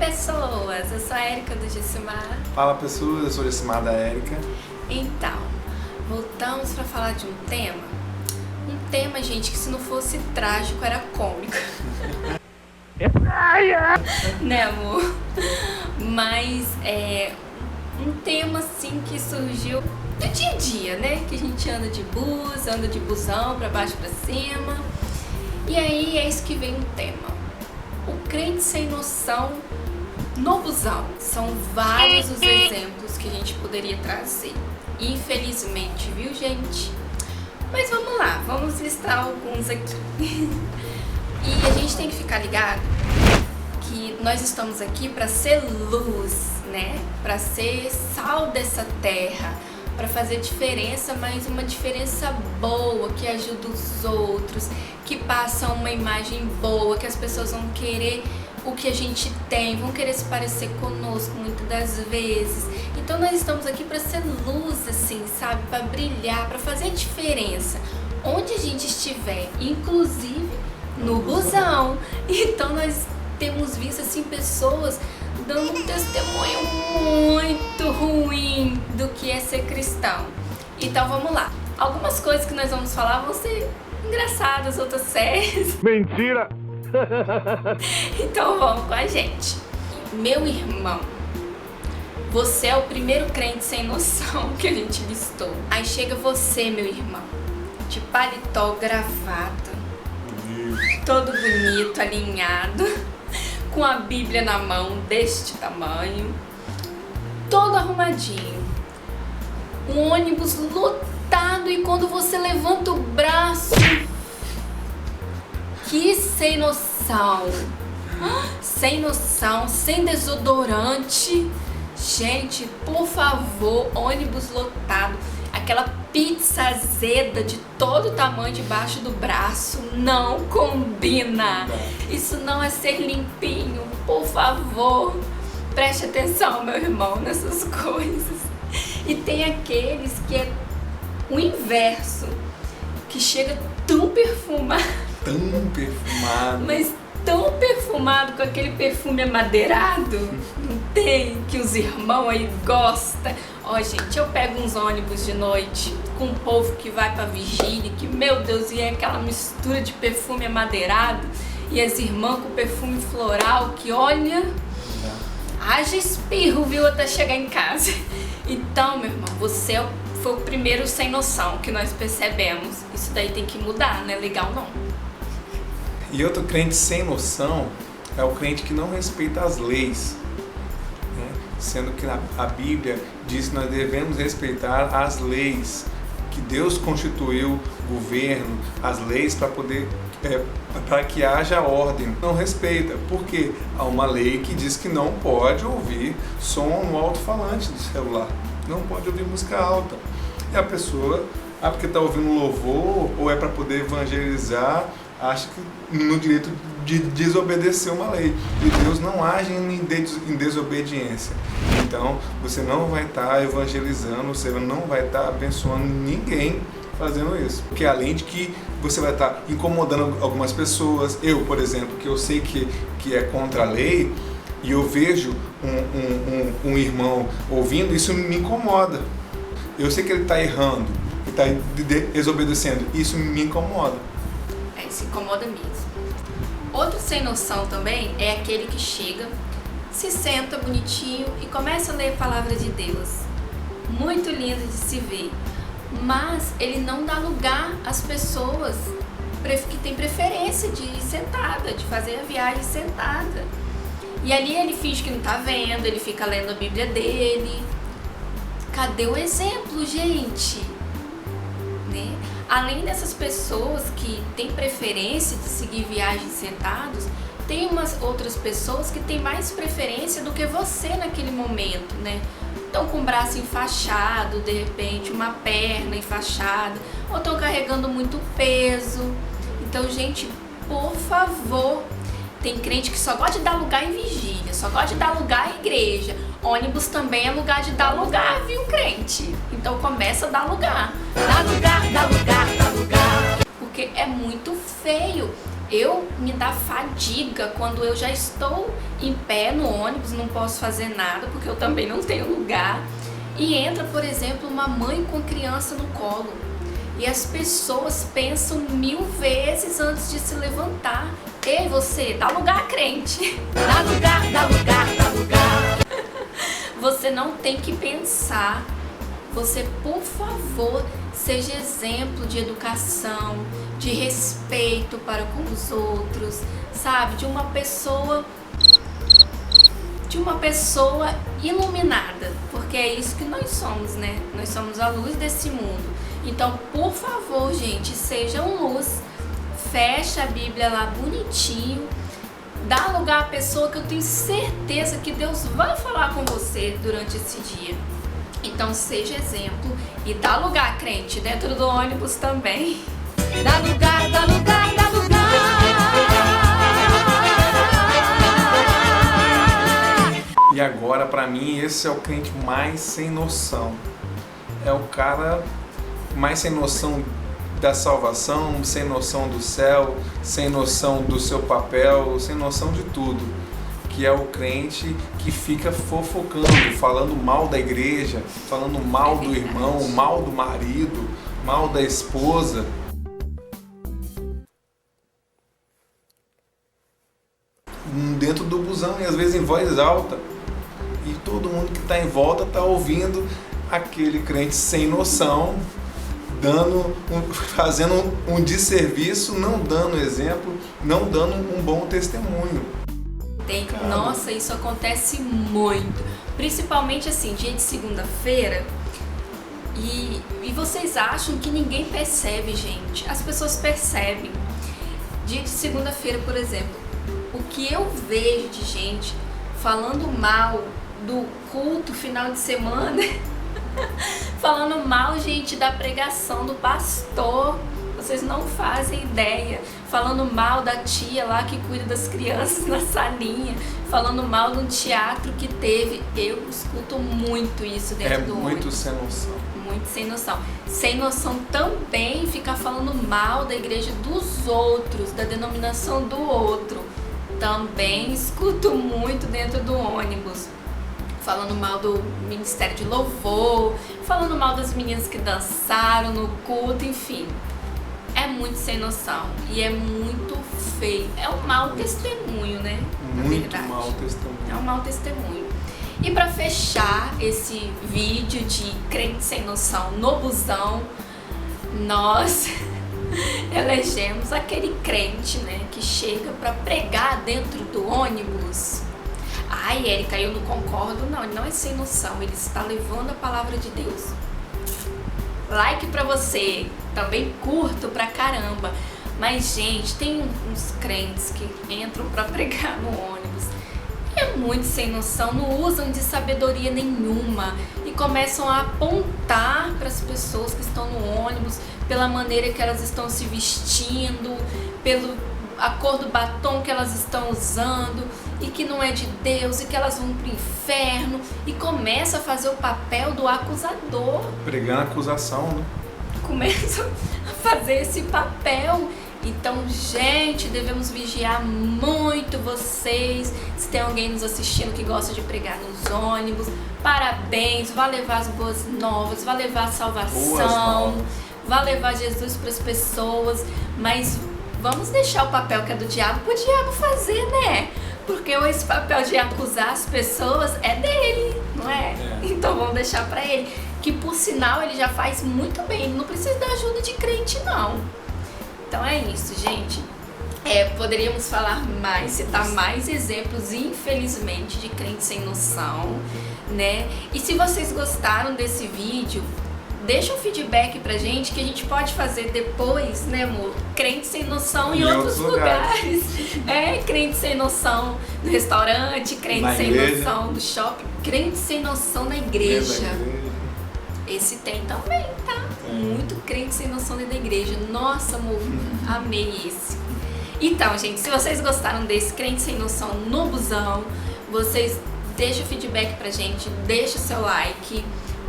pessoas! Eu sou a Érica do Gessimar. Fala pessoas, eu sou o Gessimar da Érica. Então, voltamos para falar de um tema. Um tema, gente, que se não fosse trágico era cômico. Né, amor? Mas é um tema assim que surgiu do dia a dia, né? Que a gente anda de bus, anda de busão pra baixo pra cima. E aí é isso que vem o tema. O crente sem noção no busão. São vários os exemplos que a gente poderia trazer. Infelizmente, viu, gente? Mas vamos lá, vamos listar alguns aqui. E a gente tem que ficar ligado que nós estamos aqui para ser luz, né? Para ser sal dessa terra, para fazer diferença, mas uma diferença boa, que ajuda os outros, que passa uma imagem boa, que as pessoas vão querer o que a gente tem, vão querer se parecer conosco muitas das vezes. Então nós estamos aqui para ser luz, assim, sabe? Para brilhar, para fazer diferença onde a gente estiver, inclusive no busão. Então nós temos visto assim pessoas dando um testemunho muito ruim do que é ser cristão. Então vamos lá. Algumas coisas que nós vamos falar vão ser engraçadas, outras sérias. Mentira! Então vamos com a gente. Meu irmão, você é o primeiro crente sem noção que a gente listou. Aí chega você, meu irmão, de paletó, gravata, todo bonito, alinhado, com a Bíblia na mão deste tamanho, todo arrumadinho, um ônibus lotado, e quando você levanta o braço, que sem noção, sem desodorante. Gente, por favor, ônibus lotado, aquela pizza azeda de todo tamanho debaixo do braço, não combina. Isso não é ser limpinho. Por favor, preste atenção, meu irmão, nessas coisas. E tem aqueles que é o inverso, que chega tão perfumado, mas tão perfumado, com aquele perfume amadeirado, não tem? Que os irmãos aí gostam. Ó, gente, eu pego uns ônibus de noite com o povo que vai pra vigília, que, meu Deus, e é aquela mistura de perfume amadeirado, e as irmãs com perfume floral, que olha, haja espirro, viu, até chegar em casa. Então, meu irmão, você foi o primeiro sem noção que nós percebemos. Isso daí tem que mudar, não é legal não. E outro crente sem noção é o crente que não respeita as leis, né? Sendo que a Bíblia diz que nós devemos respeitar as leis, que Deus constituiu o governo, as leis para que haja ordem. Não respeita, porque há uma lei que diz que não pode ouvir som no alto-falante do celular, não pode ouvir música alta. E a pessoa, porque está ouvindo louvor ou é para poder evangelizar, acha que no direito de desobedecer uma lei. E Deus não age em desobediência. Então, você não vai estar evangelizando, você não vai estar abençoando ninguém fazendo isso. Porque além de que você vai estar incomodando algumas pessoas, eu, por exemplo, que eu sei que é contra a lei, e eu vejo um irmão ouvindo, isso me incomoda. Eu sei que ele está errando, que está desobedecendo, isso me incomoda. Se incomoda mesmo. Outro sem noção também é aquele que chega, se senta bonitinho e começa a ler a palavra de Deus. Muito lindo de se ver. Mas ele não dá lugar às pessoas que têm preferência de ir sentada, de fazer a viagem sentada. E ali ele finge que não tá vendo, ele fica lendo a Bíblia dele. Cadê o exemplo, gente? Né? Além dessas pessoas que têm preferência de seguir viagens sentados, tem umas outras pessoas que têm mais preferência do que você naquele momento, né? Estão com o braço enfaixado, de repente, uma perna enfaixada, ou estão carregando muito peso. Então, gente, por favor, tem crente que só gosta de dar lugar em vigília, só gosta de dar lugar em igreja. Ônibus também é lugar de dar lugar, viu, crente? Então começa a dar lugar. Dá lugar, dá lugar, dá lugar. Porque é muito feio Me dá fadiga quando eu já estou em pé no ônibus, não posso fazer nada porque eu também não tenho lugar. E entra, por exemplo, uma mãe com criança no colo. E as pessoas pensam 1000 vezes antes de se levantar. Ei, você, dá lugar, crente. Dá lugar, dá lugar, dá lugar. Você não tem que pensar. Você, por favor, seja exemplo de educação, de respeito para com os outros, sabe? De uma pessoa iluminada, porque é isso que nós somos, né? Nós somos a luz desse mundo. Então, por favor, gente, sejam luz. Fecha a Bíblia lá bonitinho. Dá lugar à pessoa que eu tenho certeza que Deus vai falar com você durante esse dia. Então seja exemplo e dá lugar, crente, dentro do ônibus também. Dá lugar, dá lugar, dá lugar. E agora, pra mim, esse é o crente mais sem noção. É o cara mais sem noção da salvação, sem noção do céu, sem noção do seu papel, sem noção de tudo. Que é o crente que fica fofocando, falando mal da igreja, falando mal do irmão, mal do marido, mal da esposa. Dentro do busão e às vezes em voz alta. E todo mundo que está em volta está ouvindo aquele crente sem noção, fazendo um desserviço, não dando exemplo, não dando um bom testemunho. Nossa, isso acontece muito, principalmente assim, dia de segunda-feira, e vocês acham que ninguém percebe, gente? As pessoas percebem. Dia de segunda-feira, por exemplo, o que eu vejo de gente falando mal do culto final de semana, falando mal, gente, da pregação do pastor. Vocês não fazem ideia. Falando mal da tia lá que cuida das crianças na salinha. Falando mal de um teatro que teve. Eu escuto muito isso dentro do ônibus. É muito sem noção. Muito sem noção. Sem noção também ficar falando mal da igreja dos outros, da denominação do outro. Também escuto muito dentro do ônibus. Falando mal do Ministério de Louvor, falando mal das meninas que dançaram no culto, enfim. É muito sem noção e é muito feio. É um mau testemunho, né? Muito mau testemunho. É um mau testemunho. E para fechar esse vídeo de crente sem noção no busão, nós elegemos aquele crente, né, que chega para pregar dentro do ônibus. Ai, Érica, eu não concordo. Não, ele não é sem noção. Ele está levando a palavra de Deus. Like pra você, também curto pra caramba. Mas, gente, tem uns crentes que entram pra pregar no ônibus. É muito sem noção, não usam de sabedoria nenhuma. E começam a apontar para as pessoas que estão no ônibus, pela maneira que elas estão se vestindo, a cor do batom que elas estão usando, e que não é de Deus, e que elas vão pro inferno, e começa a fazer o papel do acusador. Pregando acusação, né? Começa a fazer esse papel. Então, gente, devemos vigiar muito vocês. Se tem alguém nos assistindo que gosta de pregar nos ônibus, parabéns, vá levar as boas novas, vá levar a salvação, vá levar Jesus para as pessoas, mas vamos deixar o papel que é do diabo pro diabo fazer, né? Porque esse papel de acusar as pessoas é dele, não é? Então vamos deixar para ele, que por sinal ele já faz muito bem, ele não precisa da ajuda de crente não. Então é isso, gente. Poderíamos falar mais, citar mais exemplos, infelizmente, de crente sem noção, né? E se vocês gostaram desse vídeo, deixa um feedback pra gente, que a gente pode fazer depois, né, amor? Crente sem noção em outros lugares. Crente sem noção no restaurante, crente sem noção no shopping, crente sem noção na igreja. Esse tem também, tá? Muito crente sem noção dentro da igreja. Nossa, amor, amei esse. Então, gente, se vocês gostaram desse crente sem noção no busão, vocês deixam o feedback pra gente, deixa o seu like,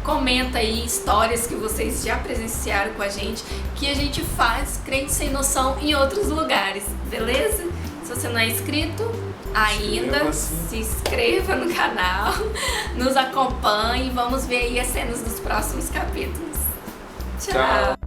Comenta aí histórias que vocês já presenciaram com a gente, que a gente faz Crente Sem Noção em outros lugares, beleza? Se você não é inscrito ainda, se inscreva no canal, nos acompanhe e vamos ver aí as cenas dos próximos capítulos. Tchau!